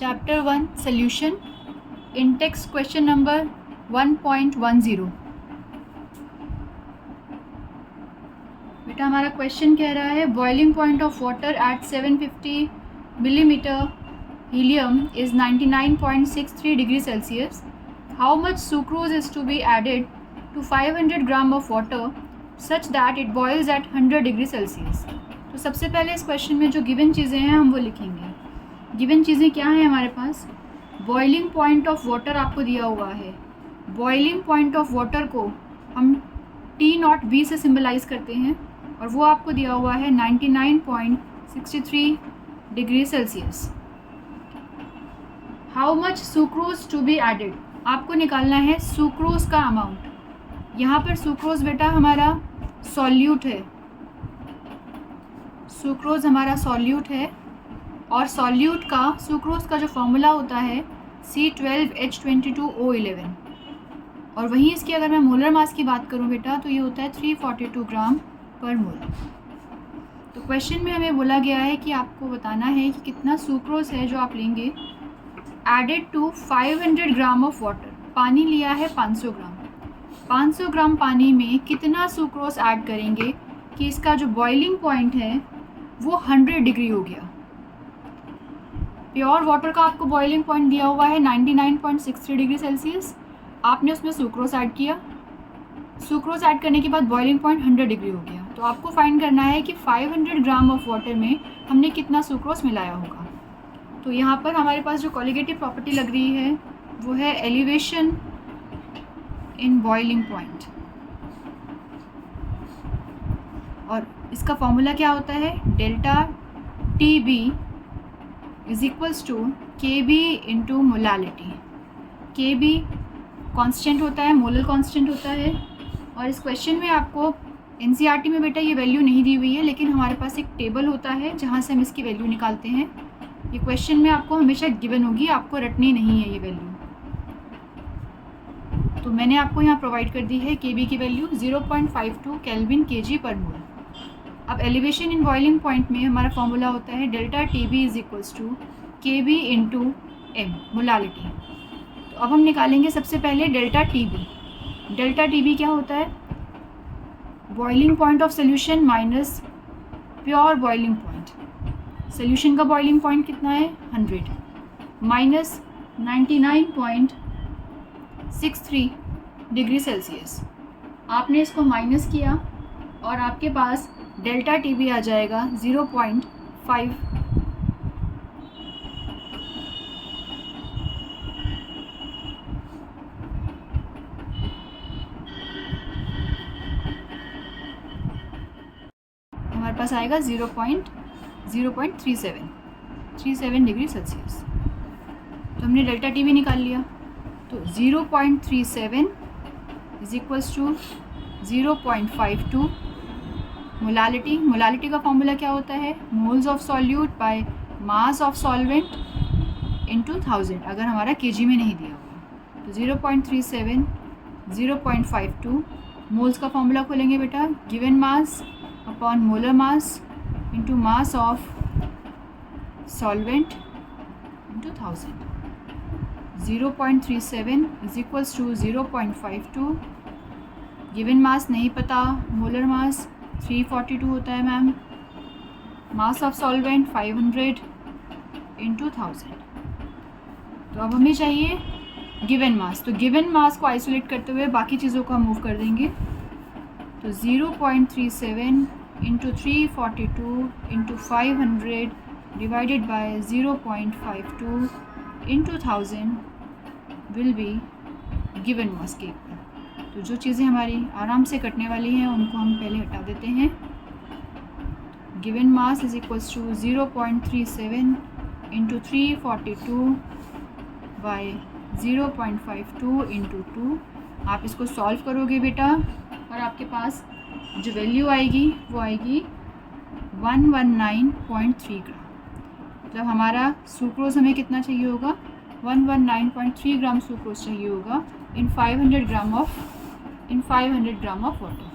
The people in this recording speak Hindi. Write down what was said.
Chapter 1 solution in text question number 1.10। बेटा हमारा क्वेश्चन कह रहा है boiling point of water at 750 millimetre helium is 99.63 degree Celsius. How much sucrose is to be added to 500 gram of water such that it boils at 100 degree Celsius. तो सबसे पहले इस क्वेश्चन में जो गिवन चीज़ें हैं हम वो लिखेंगे। गिवन चीज़ें क्या हैं हमारे पास? बॉइलिंग पॉइंट ऑफ वाटर आपको दिया हुआ है। बॉइलिंग पॉइंट ऑफ वाटर को हम T0B से सिम्बलाइज़ करते हैं और वो आपको दिया हुआ है 99.63 degree Celsius. How much sucrose to be added, आपको निकालना है सुक्रोज का अमाउंट। यहाँ पर सुक्रोज बेटा हमारा सॉल्यूट है, सुक्रोज हमारा सॉल्यूट है और सॉल्यूट का सुक्रोज का जो फॉर्मूला होता है C12H22O11 और वहीं इसकी अगर मैं मोलर मास की बात करूं बेटा तो ये होता है 342 ग्राम पर मोल। तो क्वेश्चन में हमें बोला गया है कि आपको बताना है कि कितना सुक्रोज है जो आप लेंगे added to 500 gram of water. पानी लिया है 500 ग्राम, 500 ग्राम पानी में कितना सुक्रोज ऐड करेंगे कि इसका जो बॉइलिंग पॉइंट है वो 100 डिग्री हो गया। प्योर वाटर का आपको बॉइलिंग पॉइंट दिया हुआ है 99.63 डिग्री सेल्सियस। आपने उसमें सुक्रोज ऐड किया, सुक्रोज ऐड करने के बाद बॉइलिंग पॉइंट 100 डिग्री हो गया। तो आपको फाइंड करना है कि 500 ग्राम ऑफ वाटर में हमने कितना सुक्रोज मिलाया होगा। तो यहाँ पर हमारे पास जो कॉलिगेटिव प्रॉपर्टी लग रही है वो है एलिवेशन इन बॉइलिंग पॉइंट और इसका फॉर्मूला क्या होता है? Delta TB is equals to KB into molality. KB constant होता है, मोलर कांस्टेंट होता है और इस क्वेश्चन में आपको NCERT में बेटा ये वैल्यू नहीं दी हुई है, लेकिन हमारे पास एक टेबल होता है जहाँ से हम इसकी वैल्यू निकालते हैं। ये क्वेश्चन में आपको हमेशा गिवन होगी, आपको रटनी नहीं है ये वैल्यू। तो मैंने आपको यहाँ प्रोवाइड कर दी है KB की वैल्यू 0.52 केल्विन kg पर मोल। अब एलिवेशन इन बॉइलिंग पॉइंट में हमारा फॉर्मूला होता है delta TB is equals to KB into M molality. तो अब हम निकालेंगे सबसे पहले डेल्टा TB। डेल्टा TB क्या होता है? Boiling point of solution minus pure boiling point. Solution का बॉइलिंग पॉइंट कितना है? 100 माइनस 99.63 डिग्री सेल्सियस। आपने इसको माइनस किया और आपके पास डेल्टा TB आ जाएगा 0.5। हमारे पास आएगा 0.37 डिग्री सेल्सियस। तो हमने डेल्टा TB निकाल लिया। तो 0.37 is equals to 0.52 molality. Molality का फॉर्मूला क्या होता है? Moles of solute by mass of solvent into 1000 अगर हमारा kg में नहीं दिया हुआ। तो 0.37 0.52 मोल्स का फॉर्मूला खोलेंगे बेटा, given mass upon molar mass into mass of solvent into 1000। 0.37 is equals to 0.52। Given mass नहीं पता, मोलर मास 342 होता है ma'am, mass of solvent 500 into 1000। तो अब हमें चाहिए गिवन मास। तो गिवन मास को आइसोलेट करते हुए बाकी चीज़ों को हम मूव कर देंगे। तो 0.37 into 342 into 500 divided by 0.52 into 1000 will be given mass के इक्वल। तो जो चीज़ें हमारी आराम से कटने वाली हैं उनको हम पहले हटा देते हैं। Given mass is equals to 0.37 into 342 by 0.52 into 2। आप इसको सॉल्व करोगे बेटा और आपके पास जो वैल्यू आएगी वो आएगी 119.3 ग्राम। मतलब हमारा सुक्रोज हमें कितना चाहिए होगा? 119.3 ग्राम सुक्रोज चाहिए होगा इन 500 ग्राम ऑफ वाटर।